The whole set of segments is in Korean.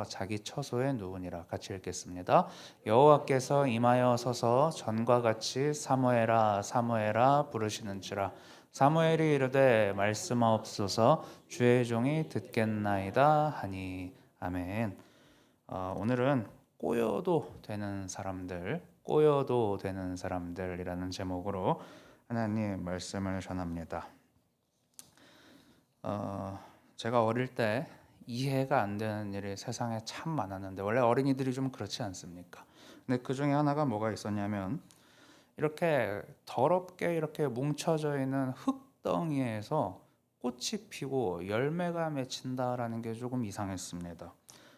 자기 처소에 누우니라. 같이 읽겠습니다. 여호와께서 임하여 서서 전과 같이 사무엘아 사무엘아 부르시는지라. 사무엘이 이르되 말씀하옵소서 주의 종이 듣겠나이다 하니. 아멘. 오늘은 꼬여도 되는 사람들이라는 제목으로 하나님 말씀을 전합니다. 제가 어릴 때 이해가 안 되는 일이 세상에 참 많았는데, 원래 어린이들이 좀 그렇지 않습니까? 근데 그 중에 하나가 뭐가 있었냐면, 이렇게 더럽게 이렇게 뭉쳐져 있는 흙덩이에서 꽃이 피고 열매가 맺힌다라는 게 조금 이상했습니다.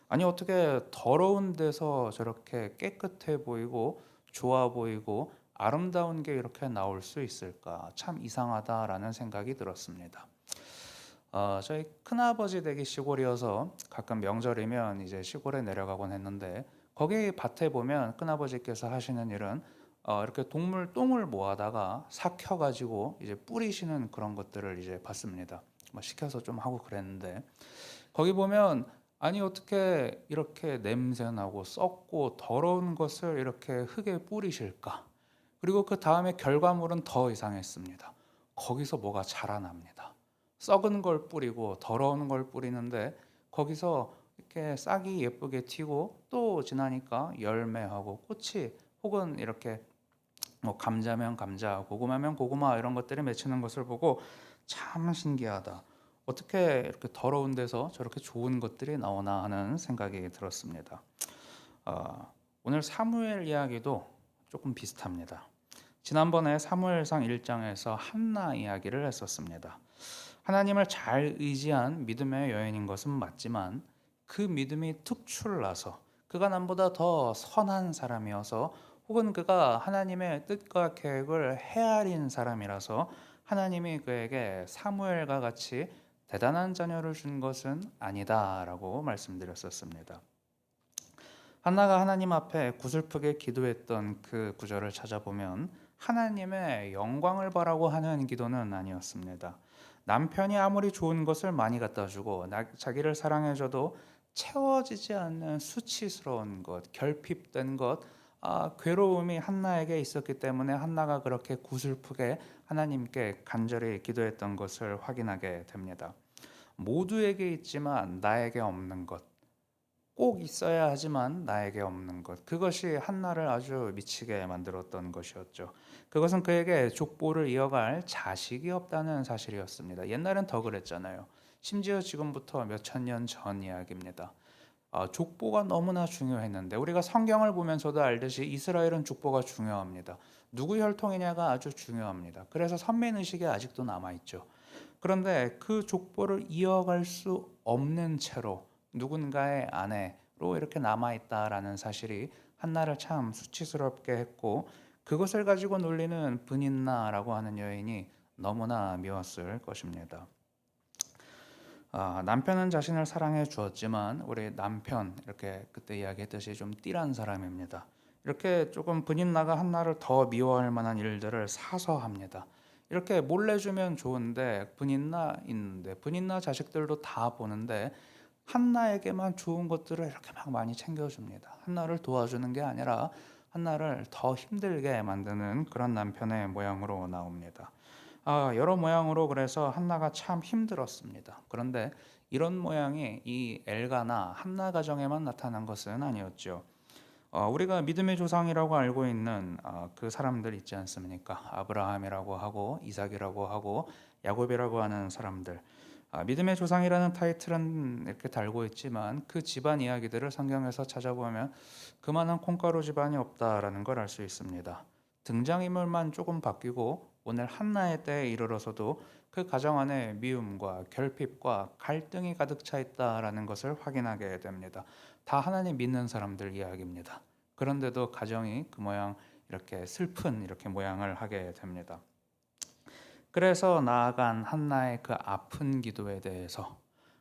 아니, 어떻게 더러운 데서 저렇게 깨끗해 보이고 좋아 보이고 아름다운 게 이렇게 나올 수 있을까? 참 이상하다라는 생각이 들었습니다. 저희 큰아버지 댁이 시골이어서 가끔 명절이면 이제 시골에 내려가곤 했는데, 거기 밭에 보면 큰아버지께서 하시는 일은 이렇게 동물 똥을 모아다가 삭혀가지고 이제 뿌리시는 그런 것들을 이제 봤습니다. 뭐 시켜서 좀 하고 그랬는데, 거기 보면 아니 어떻게 이렇게 냄새나고 썩고 더러운 것을 이렇게 흙에 뿌리실까? 그리고 그 다음에 결과물은 더 이상했습니다. 거기서 뭐가 자라납니다. 썩은 걸 뿌리고 더러운 걸 뿌리는데, 거기서 이렇게 싹이 예쁘게 튀고 또 지나니까 열매하고 꽃이, 혹은 이렇게 뭐 감자면 감자, 고구마면 고구마, 이런 것들이 맺히는 것을 보고 참 신기하다. 어떻게 이렇게 더러운 데서 저렇게 좋은 것들이 나오나 하는 생각이 들었습니다. 오늘 사무엘 이야기도 조금 비슷합니다. 지난번에 사무엘상 1장에서 한나 이야기를 했었습니다. 하나님을 잘 의지한 믿음의 여인인 것은 맞지만, 그 믿음이 특출나서 그가 남보다 더 선한 사람이어서, 혹은 그가 하나님의 뜻과 계획을 헤아린 사람이라서 하나님이 그에게 사무엘과 같이 대단한 자녀를 준 것은 아니다라고 말씀드렸었습니다. 한나가 하나님 앞에 구슬프게 기도했던 그 구절을 찾아보면 하나님의 영광을 바라고 하는 기도는 아니었습니다. 남편이 아무리 좋은 것을 많이 갖다 주고 자기를 사랑해줘도 채워지지 않는 수치스러운 것, 결핍된 것, 괴로움이 한나에게 있었기 때문에 한나가 그렇게 구슬프게 하나님께 간절히 기도했던 것을 확인하게 됩니다. 모두에게 있지만 나에게 없는 것, 꼭 있어야 하지만 나에게 없는 것, 그것이 한나를 아주 미치게 만들었던 것이었죠. 그것은 그에게 족보를 이어갈 자식이 없다는 사실이었습니다. 옛날엔 더 그랬잖아요. 심지어 지금부터 몇천 년 전 이야기입니다. 족보가 너무나 중요했는데, 우리가 성경을 보면서도 알듯이 이스라엘은 족보가 중요합니다. 누구 혈통이냐가 아주 중요합니다. 그래서 선민의식이 아직도 남아있죠. 그런데 그 족보를 이어갈 수 없는 채로 누군가의 아내로 이렇게 남아있다라는 사실이 한나를 참 수치스럽게 했고, 그것을 가지고 놀리는 브닌나라고 하는 여인이 너무나 미웠을 것입니다. 남편은 자신을 사랑해 주었지만 우리 남편, 이렇게 그때 이야기했듯이 좀 띠란 사람입니다. 이렇게 조금 브닌나가 한나를 더 미워할 만한 일들을 사서 합니다. 이렇게 몰래 주면 좋은데, 브닌나 있는데 브닌나 자식들도 다 보는데 한나에게만 좋은 것들을 이렇게 막 많이 챙겨줍니다. 한나를 도와주는 게 아니라 한나를 더 힘들게 만드는 그런 남편의 모양으로 나옵니다. 여러 모양으로 그래서 한나가 참 힘들었습니다. 그런데 이런 모양이 이 엘가나 한나 가정에만 나타난 것은 아니었죠. 우리가 믿음의 조상이라고 알고 있는 그 사람들 있지 않습니까? 아브라함이라고 하고 이삭이라고 하고 야곱이라고 하는 사람들. 믿음의 조상이라는 타이틀은 이렇게 달고 있지만 그 집안 이야기들을 성경에서 찾아보면 그만한 콩가루 집안이 없다라는 걸 알 수 있습니다. 등장인물만 조금 바뀌고 오늘 한나의 때에 이르러서도 그 가정 안에 미움과 결핍과 갈등이 가득 차 있다라는 것을 확인하게 됩니다. 다 하나님 믿는 사람들 이야기입니다. 그런데도 가정이 그 모양, 이렇게 슬픈 이렇게 모양을 하게 됩니다. 그래서 나아간 한나의 그 아픈 기도에 대해서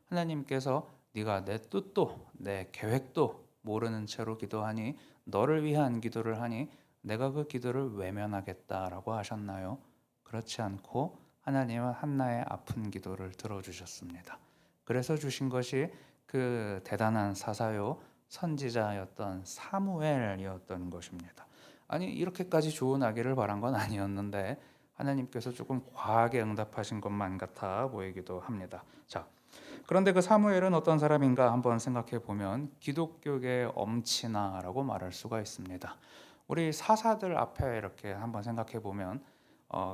하나님께서 네가 내 뜻도 내 계획도 모르는 채로 기도하니, 너를 위한 기도를 하니 내가 그 기도를 외면하겠다라고 하셨나요? 그렇지 않고 하나님은 한나의 아픈 기도를 들어주셨습니다. 그래서 주신 것이 그 대단한 사사요 선지자였던 사무엘이었던 것입니다. 아니 이렇게까지 좋은 아기를 바란 건 아니었는데 하나님께서 조금 과하게 응답하신 것만 같아 보이기도 합니다. 자, 그런데 그 사무엘은 어떤 사람인가 한번 생각해 보면 기독교계의 엄친아라고 말할 수가 있습니다. 우리 사사들 앞에 이렇게 한번 생각해 보면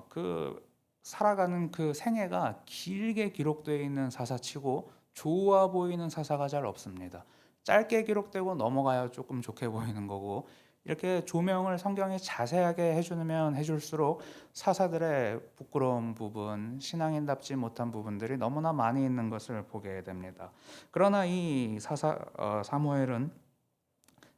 그 살아가는 그 생애가 길게 기록되어 있는 사사치고 좋아 보이는 사사가 잘 없습니다. 짧게 기록되고 넘어가야 조금 좋게 보이는 거고 이렇게 조명을 성경이 자세하게 해주면 해줄수록 사사들의 부끄러운 부분, 신앙인답지 못한 부분들이 너무나 많이 있는 것을 보게 됩니다. 그러나 이 사무엘은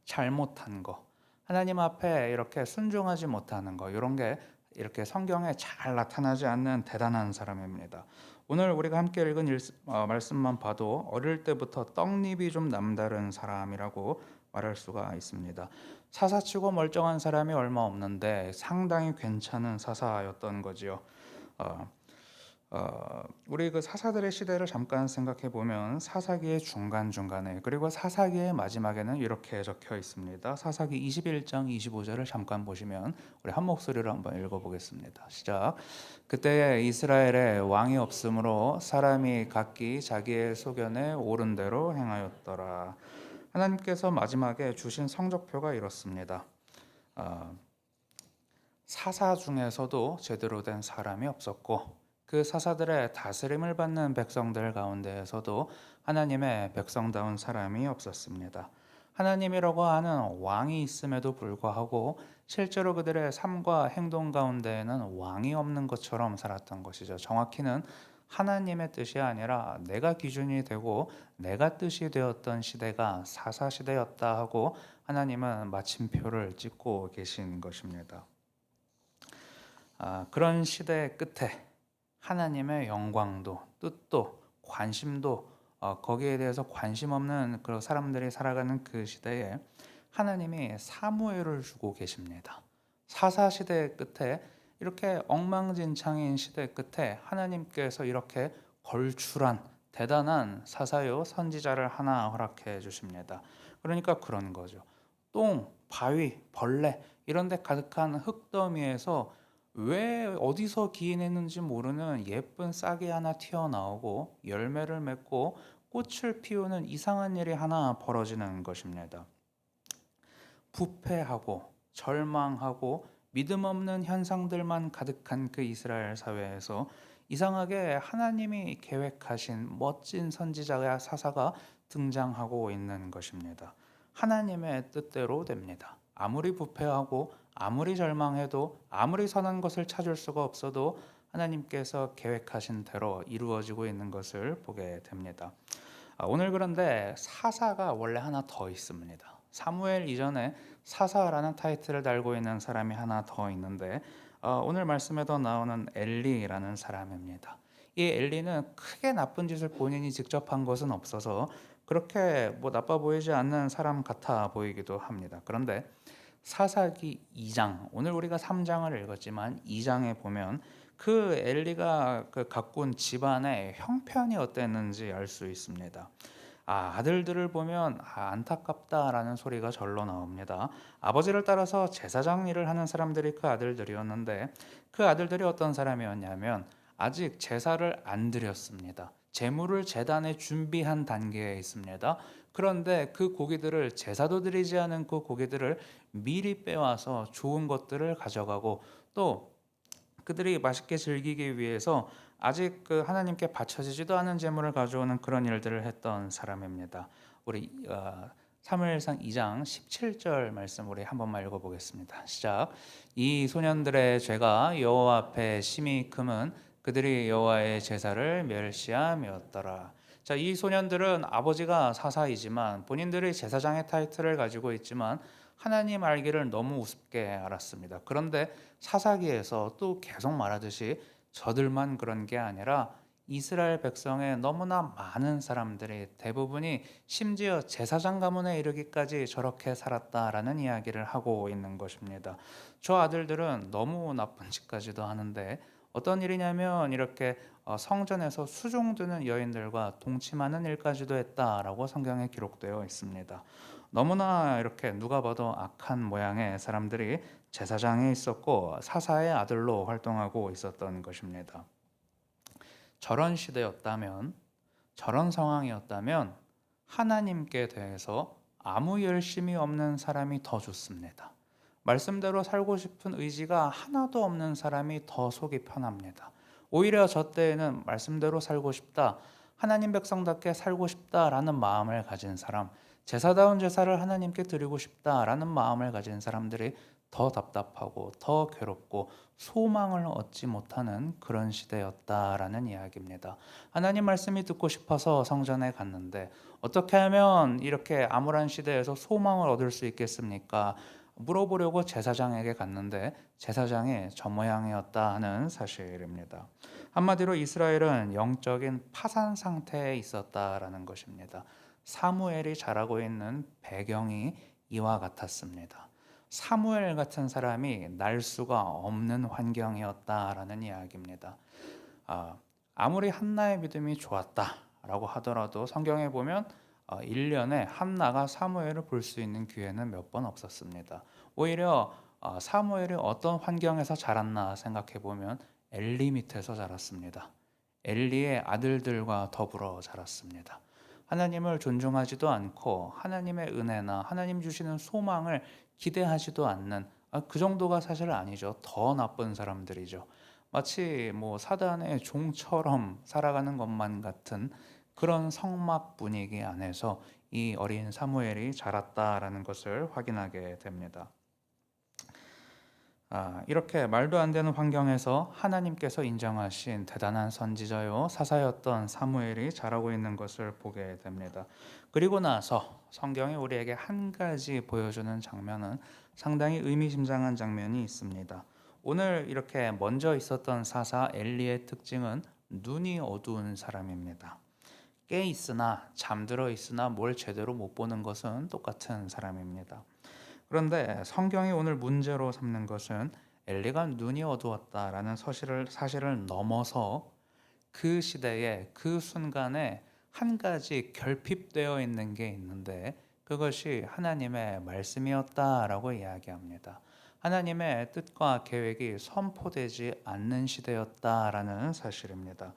잘못한 거, 하나님 앞에 이렇게 순종하지 못하는 거, 이런 게 이렇게 성경에 잘 나타나지 않는 대단한 사람입니다. 오늘 우리가 함께 읽은 말씀만 봐도 어릴 때부터 떡잎이 좀 남다른 사람이라고 말할 수가 있습니다. 사사치고 멀쩡한 사람이 얼마 없는데 상당히 괜찮은 사사였던 거지요. 어, 우리 그 사사들의 시대를 잠깐 생각해 보면 사사기의 중간중간에 그리고 사사기의 마지막에는 이렇게 적혀 있습니다. 사사기 21장 25절을 잠깐 보시면 우리 한 목소리로 한번 읽어보겠습니다. 시작. 그때 이스라엘에 왕이 없으므로 사람이 각기 자기의 소견에 옳은 대로 행하였더라. 하나님께서 마지막에 주신 성적표가 이렇습니다. 사사 중에서도 제대로 된 사람이 없었고 그 사사들의 다스림을 받는 백성들 가운데에서도 하나님의 백성다운 사람이 없었습니다. 하나님이라고 하는 왕이 있음에도 불구하고 실제로 그들의 삶과 행동 가운데에는 왕이 없는 것처럼 살았던 것이죠. 정확히는 하나님의 뜻이 아니라 내가 기준이 되고 내가 뜻이 되었던 시대가 사사 시대였다 하고 하나님은 마침표를 찍고 계신 것입니다. 그런 시대의 끝에 하나님의 영광도 뜻도 관심도 거기에 대해서 관심 없는 그런 사람들이 살아가는 그 시대에 하나님이 사무엘을 주고 계십니다. 사사 시대의 끝에 이렇게 엉망진창인 시대 끝에 하나님께서 이렇게 걸출한 대단한 사사요 선지자를 하나 허락해 주십니다. 그러니까 그런 거죠. 똥, 바위, 벌레 이런 데 가득한 흙더미에서 왜 어디서 기인했는지 모르는 예쁜 싹이 하나 튀어나오고 열매를 맺고 꽃을 피우는 이상한 일이 하나 벌어지는 것입니다. 부패하고 절망하고 믿음 없는 현상들만 가득한 그 이스라엘 사회에서 이상하게 하나님이 계획하신 멋진 선지자가 사사가 등장하고 있는 것입니다. 하나님의 뜻대로 됩니다. 아무리 부패하고 아무리 절망해도 아무리 선한 것을 찾을 수가 없어도 하나님께서 계획하신 대로 이루어지고 있는 것을 보게 됩니다. 오늘 그런데 사사가 원래 하나 더 있습니다. 사무엘 이전에 사사라는 타이틀을 달고 있는 사람이 하나 더 있는데 오늘 말씀에도 나오는 엘리라는 사람입니다. 이 엘리는 크게 나쁜 짓을 본인이 직접 한 것은 없어서 그렇게 나빠 보이지 않는 사람 같아 보이기도 합니다. 그런데 사사기 2장, 오늘 우리가 3장을 읽었지만 2장에 보면 그 엘리가 그 가꾼 집안의 형편이 어땠는지 알 수 있습니다. 아들들을 보면 안타깝다라는 소리가 절로 나옵니다. 아버지를 따라서 제사장 일을 하는 사람들이 그 아들들이었는데 그 아들들이 어떤 사람이었냐면 아직 제사를 안 드렸습니다. 제물을 제단에 준비한 단계에 있습니다. 그런데 그 고기들을 제사도 드리지 않은 그 고기들을 미리 빼와서 좋은 것들을 가져가고 또 그들이 맛있게 즐기기 위해서 아직 그 하나님께 바쳐지지도 않은 제물을 가져오는 그런 일들을 했던 사람입니다. 우리 사무엘상 2장 17절 말씀 우리 한 번만 읽어보겠습니다. 시작. 이 소년들의 죄가 여호와 앞에 심히 크면 그들이 여호와의 제사를 멸시함이었더라. 자, 이 소년들은 아버지가 사사이지만 본인들이 제사장의 타이틀을 가지고 있지만 하나님 알기를 너무 우습게 알았습니다. 그런데 사사기에서 또 계속 말하듯이 저들만 그런 게 아니라 이스라엘 백성의 너무나 많은 사람들이 대부분이 심지어 제사장 가문에 이르기까지 저렇게 살았다라는 이야기를 하고 있는 것입니다. 저 아들들은 너무 나쁜 짓까지도 하는데 어떤 일이냐면 이렇게 성전에서 수종드는 여인들과 동침하는 일까지도 했다라고 성경에 기록되어 있습니다. 너무나 이렇게 누가 봐도 악한 모양의 사람들이 제사장에 있었고 사사의 아들로 활동하고 있었던 것입니다. 저런 시대였다면, 저런 상황이었다면 하나님께 대해서 아무 열심이 없는 사람이 더 좋습니다. 말씀대로 살고 싶은 의지가 하나도 없는 사람이 더 속이 편합니다. 오히려 저 때에는 말씀대로 살고 싶다, 하나님 백성답게 살고 싶다라는 마음을 가진 사람, 제사다운 제사를 하나님께 드리고 싶다라는 마음을 가진 사람들이 더 답답하고 더 괴롭고 소망을 얻지 못하는 그런 시대였다라는 이야기입니다. 하나님 말씀이 듣고 싶어서 성전에 갔는데 어떻게 하면 이렇게 암울한 시대에서 소망을 얻을 수 있겠습니까? 물어보려고 제사장에게 갔는데 제사장이 저 모양이었다 하는 사실입니다. 한마디로 이스라엘은 영적인 파산 상태에 있었다라는 것입니다. 사무엘이 자라고 있는 배경이 이와 같았습니다. 사무엘 같은 사람이 날 수가 없는 환경이었다라는 이야기입니다. 아무리 한나의 믿음이 좋았다라고 하더라도 성경에 보면 1년에 한나가 사무엘을 볼 수 있는 기회는 몇 번 없었습니다. 오히려 사무엘이 어떤 환경에서 자랐나 생각해 보면 엘리 밑에서 자랐습니다. 엘리의 아들들과 더불어 자랐습니다. 하나님을 존중하지도 않고 하나님의 은혜나 하나님 주시는 소망을 기대하지도 않는 그 정도가 사실 아니죠. 더 나쁜 사람들이죠. 마치 사단의 종처럼 살아가는 것만 같은 그런 성막 분위기 안에서 이 어린 사무엘이 자랐다라는 것을 확인하게 됩니다. 이렇게 말도 안 되는 환경에서 하나님께서 인정하신 대단한 선지자요 사사였던 사무엘이 자라고 있는 것을 보게 됩니다. 그리고 나서 성경이 우리에게 한 가지 보여주는 장면은 상당히 의미심장한 장면이 있습니다. 오늘 이렇게 먼저 있었던 사사 엘리의 특징은 눈이 어두운 사람입니다. 깨 있으나 잠들어 있으나 뭘 제대로 못 보는 것은 똑같은 사람입니다. 그런데 성경이 오늘 문제로 삼는 것은 엘리가 눈이 어두웠다라는 사실을 넘어서 그 시대에 그 순간에 한 가지 결핍되어 있는 게 있는데 그것이 하나님의 말씀이었다라고 이야기합니다. 하나님의 뜻과 계획이 선포되지 않는 시대였다라는 사실입니다.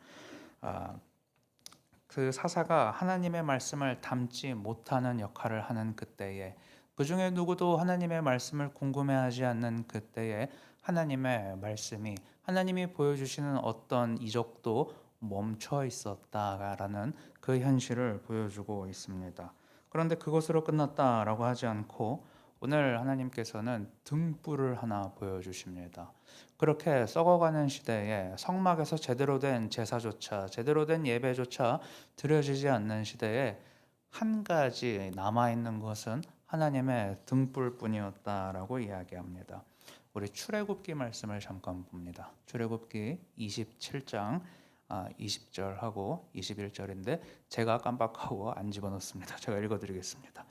그 사사가 하나님의 말씀을 담지 못하는 역할을 하는 그때에 그 중에 누구도 하나님의 말씀을 궁금해하지 않는 그때에 하나님의 말씀이 하나님이 보여주시는 어떤 이적도 멈춰 있었다라는 그 현실을 보여주고 있습니다. 그런데 그것으로 끝났다라고 하지 않고 오늘 하나님께서는 등불을 하나 보여주십니다. 그렇게 썩어가는 시대에 성막에서 제대로 된 제사조차 제대로 된 예배조차 드려지지 않는 시대에 한 가지 남아있는 것은 하나님의 등불뿐이었다라고 이야기합니다. 우리 출애굽기 말씀을 잠깐 봅니다. 출애굽기 27장 20절하고 21절인데 제가 깜빡하고 안 집어넣습니다. 제가 읽어드리겠습니다.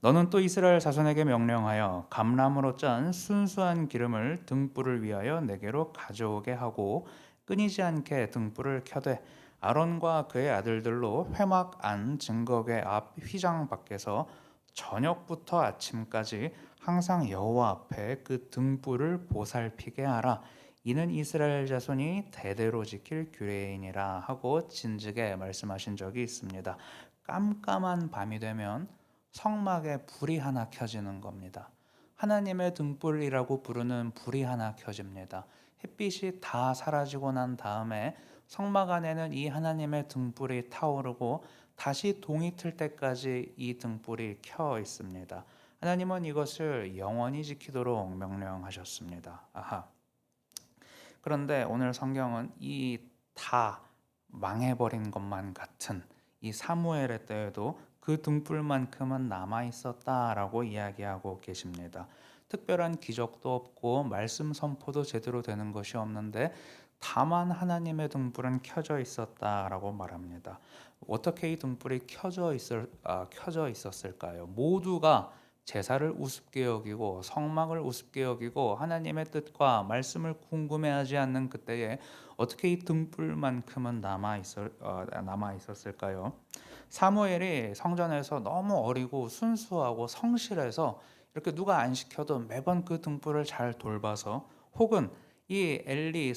너는 또 이스라엘 자손에게 명령하여 감람으로 짠 순수한 기름을 등불을 위하여 내게로 가져오게 하고 끊이지 않게 등불을 켜되 아론과 그의 아들들로 회막 안 증거궤 앞 휘장 밖에서 저녁부터 아침까지 항상 여호와 앞에 그 등불을 보살피게 하라. 이는 이스라엘 자손이 대대로 지킬 규례이니라 하고 진즉에 말씀하신 적이 있습니다. 깜깜한 밤이 되면 성막에 불이 하나 켜지는 겁니다. 하나님의 등불이라고 부르는 불이 하나 켜집니다. 햇빛이 다 사라지고 난 다음에 성막 안에는 이 하나님의 등불이 타오르고 다시 동이 틀 때까지 이 등불이 켜 있습니다. 하나님은 이것을 영원히 지키도록 명령하셨습니다. 그런데 오늘 성경은 이 다 망해버린 것만 같은 이 사무엘의 때에도 그 등불만큼은 남아 있었다라고 이야기하고 계십니다. 특별한 기적도 없고 말씀 선포도 제대로 되는 것이 없는데 다만 하나님의 등불은 켜져 있었다라고 말합니다. 어떻게 이 등불이 켜져 있었을까요? 모두가 제사를 우습게 여기고 성막을 우습게 여기고 하나님의 뜻과 말씀을 궁금해하지 않는 그때에 어떻게 이 등불만큼은 남아 있었을까요? 사무엘이 성전에서 너무 어리고 순수하고 성실해서 이렇게 누가 안 시켜도 매번 그 등불을 잘 돌봐서, 혹은 이 엘리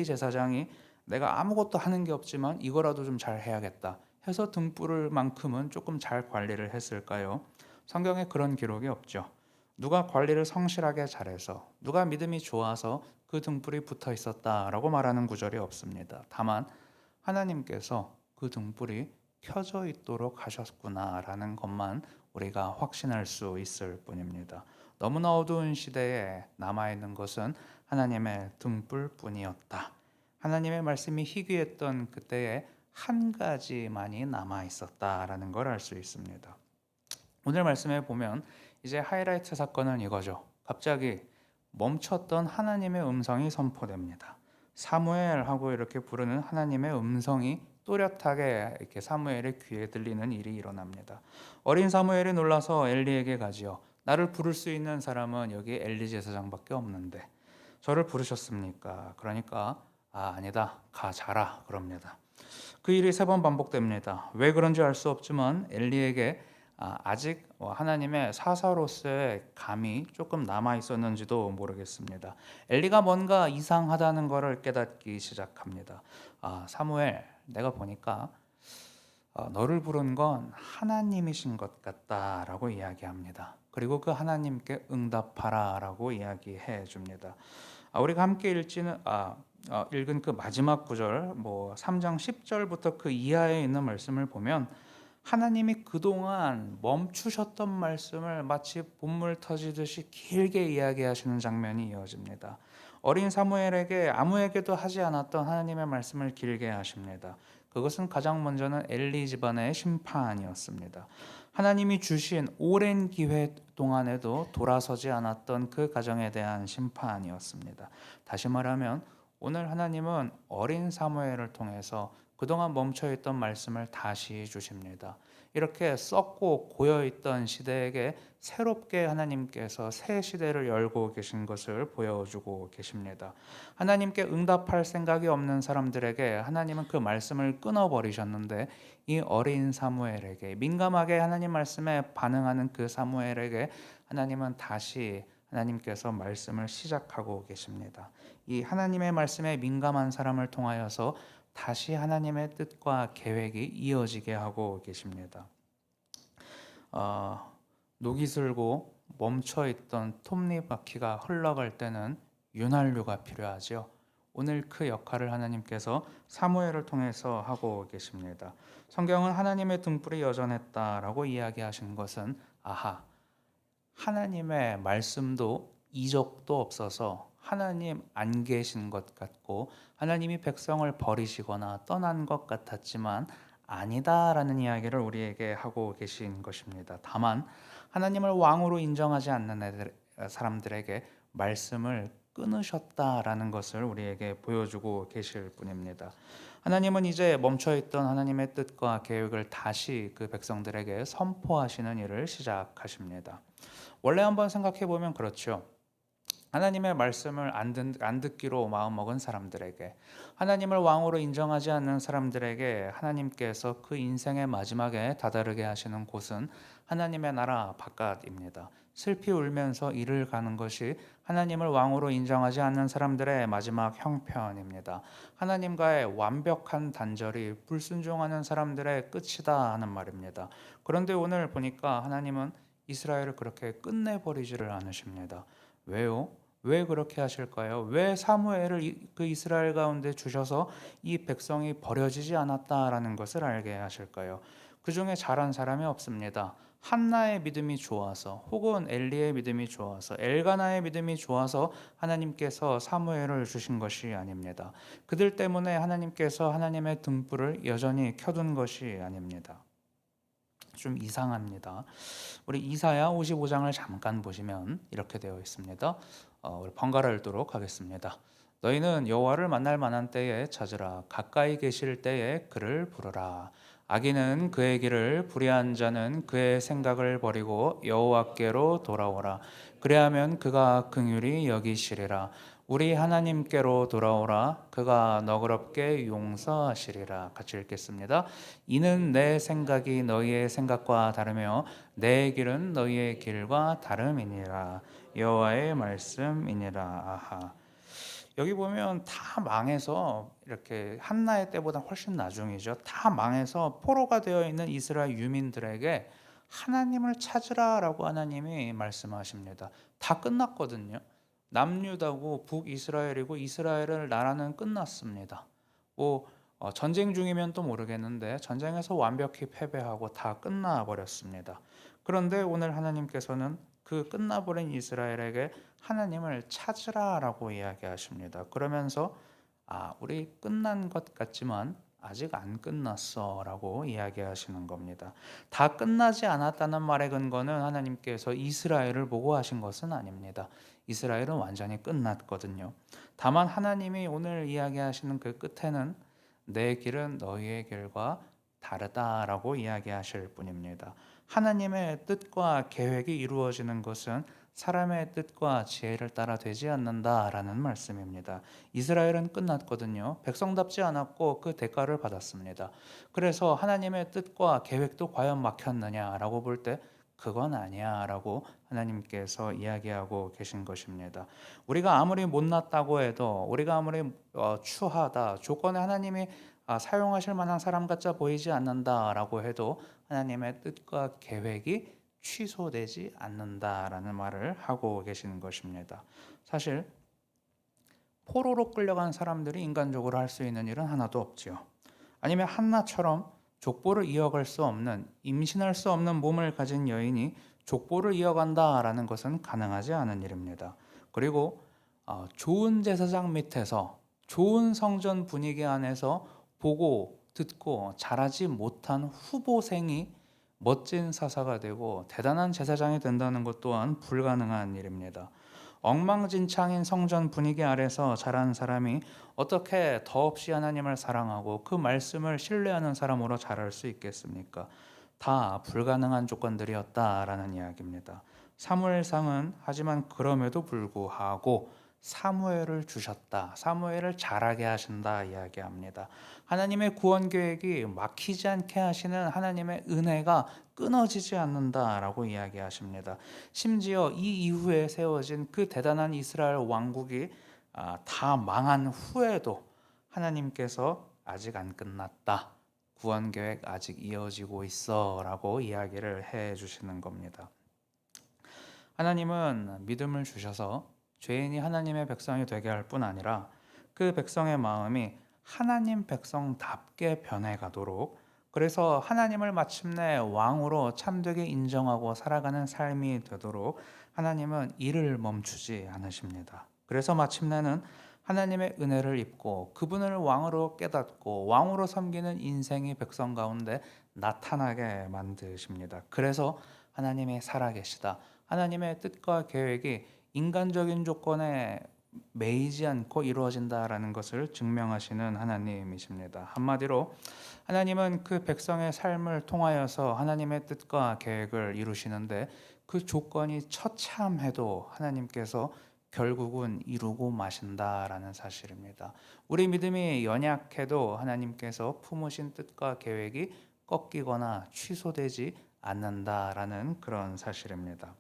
제사장이 내가 아무것도 하는 게 없지만 이거라도 좀 잘 해야겠다 해서 등불만큼은 조금 잘 관리를 했을까요? 성경에 그런 기록이 없죠. 누가 관리를 성실하게 잘해서, 누가 믿음이 좋아서 그 등불이 붙어 있었다라고 말하는 구절이 없습니다. 다만 하나님께서 그 등불이 켜져 있도록 하셨구나라는 것만 우리가 확신할 수 있을 뿐입니다. 너무나 어두운 시대에 남아있는 것은 하나님의 등불뿐이었다. 하나님의 말씀이 희귀했던 그때에 한 가지만이 남아있었다라는 걸 알 수 있습니다. 오늘 말씀에 보면 이제 하이라이트 사건은 이거죠. 갑자기 멈췄던 하나님의 음성이 선포됩니다. 사무엘하고 이렇게 부르는 하나님의 음성이 또렷하게 이렇게 사무엘의 귀에 들리는 일이 일어납니다. 어린 사무엘이 놀라서 엘리에게 가지요. 나를 부를 수 있는 사람은 여기 엘리 제사장밖에 없는데 저를 부르셨습니까? 그러니까 아니다. 가 자라 그럽니다. 그 일이 3번 반복됩니다. 왜 그런지 알 수 없지만 엘리에게 아직 하나님의 사사로서의 감이 조금 남아 있었는지도 모르겠습니다. 엘리가 뭔가 이상하다는 것을 깨닫기 시작합니다. 사무엘, 내가 보니까 너를 부른 건 하나님이신 것 같다라고 이야기합니다. 그리고 그 하나님께 응답하라라고 이야기해 줍니다. 우리가 함께 읽은 그 마지막 구절, 3장 10절부터 그 이하에 있는 말씀을 보면 하나님이 그동안 멈추셨던 말씀을 마치 본물 터지듯이 길게 이야기하시는 장면이 이어집니다. 어린 사무엘에게 아무에게도 하지 않았던 하나님의 말씀을 길게 하십니다. 그것은 가장 먼저는 엘리 집안의 심판이었습니다. 하나님이 주신 오랜 기회 동안에도 돌아서지 않았던 그 가정에 대한 심판이었습니다. 다시 말하면 오늘 하나님은 어린 사무엘을 통해서 그동안 멈춰있던 말씀을 다시 주십니다. 이렇게 썩고 고여있던 시대에게 새롭게 하나님께서 새 시대를 열고 계신 것을 보여주고 계십니다. 하나님께 응답할 생각이 없는 사람들에게 하나님은 그 말씀을 끊어버리셨는데, 이 어린 사무엘에게, 민감하게 하나님 말씀에 반응하는 그 사무엘에게 하나님은 다시 하나님께서 말씀을 시작하고 계십니다. 이 하나님의 말씀에 민감한 사람을 통하여서 다시 하나님의 뜻과 계획이 이어지게 하고 계십니다. 녹이 슬고 멈춰있던 톱니바퀴가 흘러갈 때는 윤활유가 필요하죠. 오늘 그 역할을 하나님께서 사무엘을 통해서 하고 계십니다. 성경은 하나님의 등불이 여전했다라고 이야기하신 것은 하나님의 말씀도 이적도 없어서 하나님 안 계신 것 같고 하나님이 백성을 버리시거나 떠난 것 같았지만 아니다라는 이야기를 우리에게 하고 계신 것입니다. 다만 하나님을 왕으로 인정하지 않는 사람들에게 말씀을 끊으셨다라는 것을 우리에게 보여주고 계실 뿐입니다. 하나님은 이제 멈춰있던 하나님의 뜻과 계획을 다시 그 백성들에게 선포하시는 일을 시작하십니다. 원래 한번 생각해 보면 그렇죠. 하나님의 말씀을 안 듣기로 마음먹은 사람들에게, 하나님을 왕으로 인정하지 않는 사람들에게 하나님께서 그 인생의 마지막에 다다르게 하시는 곳은 하나님의 나라 바깥입니다. 슬피 울면서 이를 가는 것이 하나님을 왕으로 인정하지 않는 사람들의 마지막 형편입니다. 하나님과의 완벽한 단절이 불순종하는 사람들의 끝이다 하는 말입니다. 그런데 오늘 보니까 하나님은 이스라엘을 그렇게 끝내버리지를 않으십니다. 왜요? 왜 그렇게 하실까요? 왜 사무엘을 그 이스라엘 가운데 주셔서 이 백성이 버려지지 않았다라는 것을 알게 하실까요? 그 중에 잘한 사람이 없습니다. 한나의 믿음이 좋아서, 혹은 엘리의 믿음이 좋아서, 엘가나의 믿음이 좋아서 하나님께서 사무엘을 주신 것이 아닙니다. 그들 때문에 하나님께서 하나님의 등불을 여전히 켜둔 것이 아닙니다. 좀 이상합니다. 우리 이사야 55장을 잠깐 보시면 이렇게 되어 있습니다. 우리 번갈아 읽도록 하겠습니다. 너희는 여호와를 만날 만한 때에 찾으라. 가까이 계실 때에 그를 부르라. 악인은 그의 길을, 불의한 자는 그의 생각을 버리고 여호와께로 돌아오라. 그리하면 그가 긍휼히 여기시리라. 우리 하나님께로 돌아오라. 그가 너그럽게 용서하시리라. 같이 읽겠습니다. 이는 내 생각이 너희의 생각과 다르며 내 길은 너희의 길과 다름이니라. 여호와의 말씀이니라. 아하. 여기 보면 다 망해서, 이렇게 한나의 때보다 훨씬 나중이죠. 다 망해서 포로가 되어 있는 이스라엘 유민들에게 하나님을 찾으라라고 하나님이 말씀하십니다. 다 끝났거든요. 남유다고 북이스라엘이고 이스라엘의 나라는 끝났습니다. 뭐 전쟁 중이면 또 모르겠는데 전쟁에서 완벽히 패배하고 다 끝나버렸습니다. 그런데 오늘 하나님께서는 그 끝나버린 이스라엘에게 하나님을 찾으라라고 이야기하십니다. 그러면서 우리 끝난 것 같지만 아직 안 끝났어라고 이야기하시는 겁니다. 다 끝나지 않았다는 말의 근거는 하나님께서 이스라엘을 보고 하신 것은 아닙니다. 이스라엘은 완전히 끝났거든요. 다만 하나님이 오늘 이야기하시는 그 끝에는 내 길은 너희의 길과 다르다라고 이야기하실 뿐입니다. 하나님의 뜻과 계획이 이루어지는 것은 사람의 뜻과 지혜를 따라 되지 않는다라는 말씀입니다. 이스라엘은 끝났거든요. 백성답지 않았고 그 대가를 받았습니다. 그래서 하나님의 뜻과 계획도 과연 막혔느냐라고 볼 때 그건 아니야라고 하나님께서 이야기하고 계신 것입니다. 우리가 아무리 못났다고 해도, 우리가 아무리 추하다, 조건에 하나님이 사용하실 만한 사람 같아 보이지 않는다라고 해도 하나님의 뜻과 계획이 취소되지 않는다라는 말을 하고 계시는 것입니다. 사실 포로로 끌려간 사람들이 인간적으로 할 수 있는 일은 하나도 없지요. 아니면 한나처럼 족보를 이어갈 수 없는, 임신할 수 없는 몸을 가진 여인이 족보를 이어간다라는 것은 가능하지 않은 일입니다. 그리고 좋은 제사장 밑에서, 좋은 성전 분위기 안에서 보고 듣고 자라지 못한 후보생이 멋진 사사가 되고 대단한 제사장이 된다는 것 또한 불가능한 일입니다. 엉망진창인 성전 분위기 아래서 자란 사람이 어떻게 더없이 하나님을 사랑하고 그 말씀을 신뢰하는 사람으로 자랄 수 있겠습니까? 다 불가능한 조건들이었다라는 이야기입니다. 사무엘상은 하지만 그럼에도 불구하고 사무엘을 주셨다, 사무엘을 자라게 하신다 이야기합니다. 하나님의 구원 계획이 막히지 않게 하시는 하나님의 은혜가 끊어지지 않는다라고 이야기하십니다. 심지어 이 이후에 세워진 그 대단한 이스라엘 왕국이 다 망한 후에도 하나님께서 아직 안 끝났다, 구원 계획 아직 이어지고 있어라고 이야기를 해 주시는 겁니다. 하나님은 믿음을 주셔서 죄인이 하나님의 백성이 되게 할 뿐 아니라 그 백성의 마음이 하나님 백성답게 변해가도록, 그래서 하나님을 마침내 왕으로 참되게 인정하고 살아가는 삶이 되도록 하나님은 일을 멈추지 않으십니다. 그래서 마침내는 하나님의 은혜를 입고 그분을 왕으로 깨닫고 왕으로 섬기는 인생이 백성 가운데 나타나게 만드십니다. 그래서 하나님이 살아계시다, 하나님의 뜻과 계획이 인간적인 조건에 매이지 않고 이루어진다라는 것을 증명하시는 하나님이십니다. 한마디로 하나님은 그 백성의 삶을 통하여서 하나님의 뜻과 계획을 이루시는데 그 조건이 처참해도 하나님께서 결국은 이루고 마신다라는 사실입니다. 우리 믿음이 연약해도 하나님께서 품으신 뜻과 계획이 꺾이거나 취소되지 않는다라는 그런 사실입니다.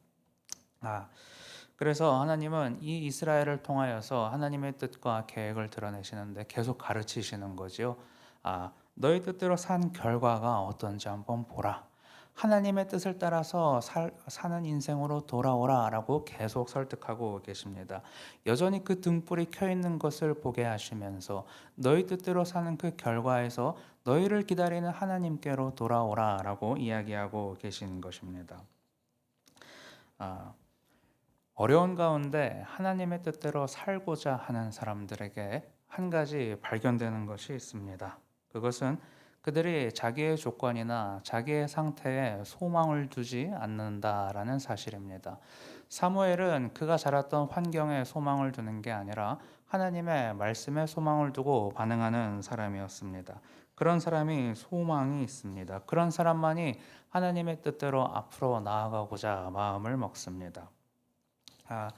그래서 하나님은 이 이스라엘을 통하여서 하나님의 뜻과 계획을 드러내시는데 계속 가르치시는 거죠. 너희 뜻대로 산 결과가 어떤지 한번 보라. 하나님의 뜻을 따라서 사는 인생으로 돌아오라 라고 계속 설득하고 계십니다. 여전히 그 등불이 켜 있는 것을 보게 하시면서 너희 뜻대로 사는 그 결과에서 너희를 기다리는 하나님께로 돌아오라 라고 이야기하고 계신 것입니다. 어려운 가운데 하나님의 뜻대로 살고자 하는 사람들에게 한 가지 발견되는 것이 있습니다. 그것은 그들이 자기의 조건이나 자기의 상태에 소망을 두지 않는다라는 사실입니다. 사무엘은 그가 자랐던 환경에 소망을 두는 게 아니라 하나님의 말씀에 소망을 두고 반응하는 사람이었습니다. 그런 사람이 소망이 있습니다. 그런 사람만이 하나님의 뜻대로 앞으로 나아가고자 마음을 먹습니다. 아,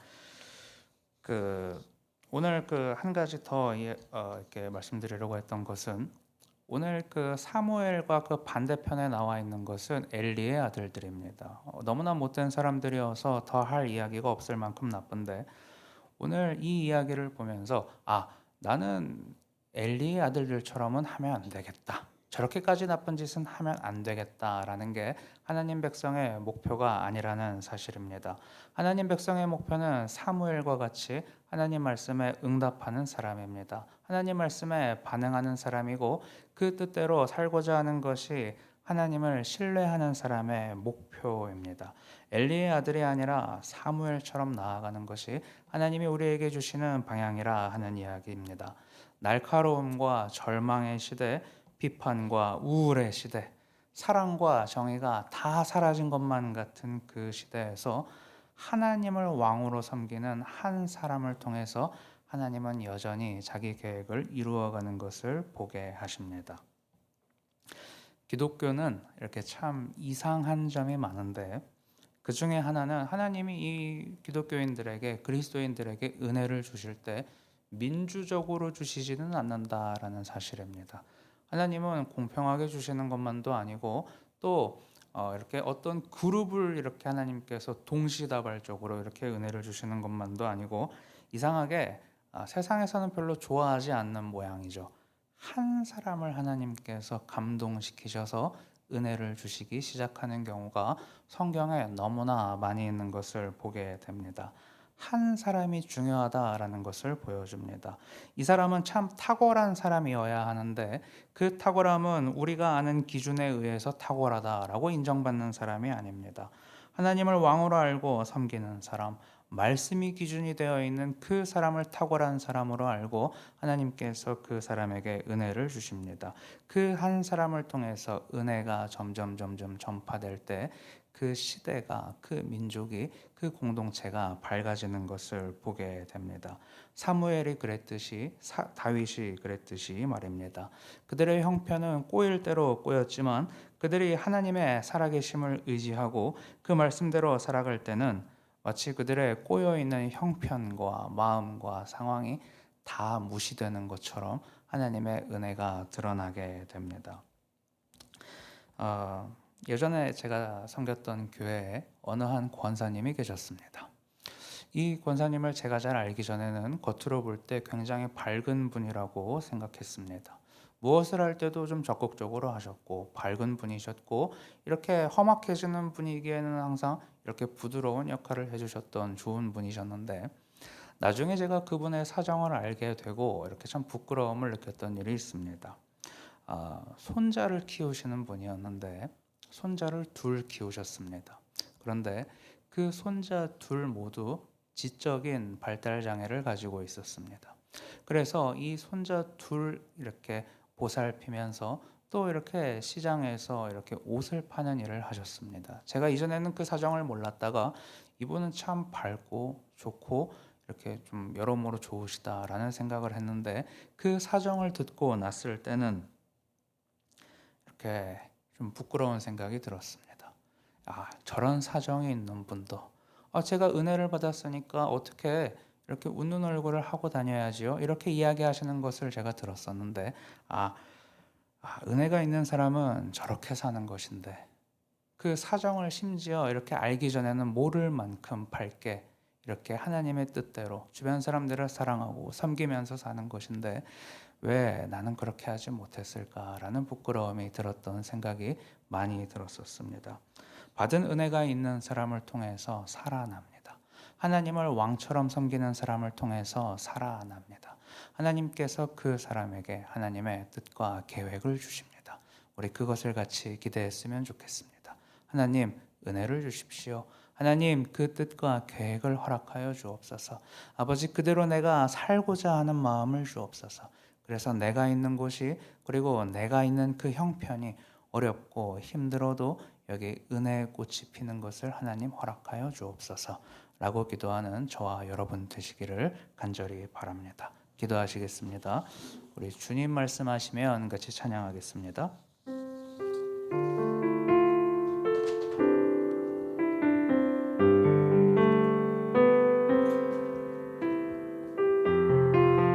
그 오늘 그 한 가지 더 이렇게 말씀드리려고 했던 것은 오늘 그 사무엘과 그 반대편에 나와 있는 것은 엘리의 아들들입니다. 너무나 못된 사람들이어서 더 할 이야기가 없을 만큼 나쁜데 오늘 이 이야기를 보면서 나는 엘리의 아들들처럼은 하면 안 되겠다. 저렇게까지 나쁜 짓은 하면 안 되겠다라는 게 하나님 백성의 목표가 아니라는 사실입니다. 하나님 백성의 목표는 사무엘과 같이 하나님 말씀에 응답하는 사람입니다. 하나님 말씀에 반응하는 사람이고 그 뜻대로 살고자 하는 것이 하나님을 신뢰하는 사람의 목표입니다. 엘리의 아들이 아니라 사무엘처럼 나아가는 것이 하나님이 우리에게 주시는 방향이라 하는 이야기입니다. 날카로움과 절망의 시대, 비판과 우울의 시대, 사랑과 정의가 다 사라진 것만 같은 그 시대에서 하나님을 왕으로 섬기는 한 사람을 통해서 하나님은 여전히 자기 계획을 이루어가는 것을 보게 하십니다. 기독교는 이렇게 참 이상한 점이 많은데 그 중에 하나는 하나님이 이 기독교인들에게 그리스도인들에게 은혜를 주실 때 민주적으로 주시지는 않는다라는 사실입니다. 하나님은 공평하게 주시는 것만도 아니고 또 이렇게 어떤 그룹을 이렇게 하나님께서 동시다발적으로 이렇게 은혜를 주시는 것만도 아니고 이상하게 세상에서는 별로 좋아하지 않는 모양이죠. 한 사람을 하나님께서 감동시키셔서 은혜를 주시기 시작하는 경우가 성경에 너무나 많이 있는 것을 보게 됩니다. 한 사람이 중요하다라는 것을 보여줍니다. 이 사람은 참 탁월한 사람이어야 하는데 그 탁월함은 우리가 아는 기준에 의해서 탁월하다라고 인정받는 사람이 아닙니다. 하나님을 왕으로 알고 섬기는 사람, 말씀이 기준이 되어 있는 그 사람을 탁월한 사람으로 알고 하나님께서 그 사람에게 은혜를 주십니다. 그 한 사람을 통해서 은혜가 점점 전파될 때 그 시대가, 그 민족이, 그 공동체가 밝아지는 것을 보게 됩니다. 사무엘이 그랬듯이 다윗이 그랬듯이 말입니다. 그들의 형편은 꼬일 대로 꼬였지만 그들이 하나님의 살아계심을 의지하고 그 말씀대로 살아갈 때는 마치 그들의 꼬여있는 형편과 마음과 상황이 다 무시되는 것처럼 하나님의 은혜가 드러나게 됩니다. 예전에 제가 섬겼던 교회에 어느 한 권사님이 계셨습니다. 이 권사님을 제가 잘 알기 전에는 겉으로 볼 때 굉장히 밝은 분이라고 생각했습니다. 무엇을 할 때도 좀 적극적으로 하셨고 밝은 분이셨고 이렇게 험악해지는 분위기에는 항상 이렇게 부드러운 역할을 해주셨던 좋은 분이셨는데 나중에 제가 그분의 사정을 알게 되고 이렇게 참 부끄러움을 느꼈던 일이 있습니다. 손자를 키우시는 분이었는데 손자를 둘 키우셨습니다. 그런데 그 손자 둘 모두 지적인 발달 장애를 가지고 있었습니다. 그래서 이 손자 둘 이렇게 보살피면서 또 이렇게 시장에서 이렇게 옷을 파는 일을 하셨습니다. 제가 이전에는 그 사정을 몰랐다가 이분은 참 밝고 좋고 이렇게 좀 여러모로 좋으시다라는 생각을 했는데 그 사정을 듣고 났을 때는 이렇게 좀 부끄러운 생각이 들었습니다. 저런 사정이 있는 분도 제가 은혜를 받았으니까 어떻게 이렇게 웃는 얼굴을 하고 다녀야지요. 이렇게 이야기하시는 것을 제가 들었었는데 은혜가 있는 사람은 저렇게 사는 것인데 그 사정을 심지어 이렇게 알기 전에는 모를 만큼 밝게 이렇게 하나님의 뜻대로 주변 사람들을 사랑하고 섬기면서 사는 것인데 왜 나는 그렇게 하지 못했을까라는 부끄러움이 들었던 생각이 많이 들었었습니다. 받은 은혜가 있는 사람을 통해서 살아납니다. 하나님을 왕처럼 섬기는 사람을 통해서 살아납니다. 하나님께서 그 사람에게 하나님의 뜻과 계획을 주십니다. 우리 그것을 같이 기대했으면 좋겠습니다. 하나님, 은혜를 주십시오. 하나님, 그 뜻과 계획을 허락하여 주옵소서. 아버지, 그대로 내가 살고자 하는 마음을 주옵소서. 그래서 내가 있는 곳이 그리고 내가 있는 그 형편이 어렵고 힘들어도 여기 은혜의 꽃이 피는 것을 하나님 허락하여 주옵소서 라고 기도하는 저와 여러분 되시기를 간절히 바랍니다. 기도하시겠습니다. 우리 주님 말씀하시면 같이 찬양하겠습니다.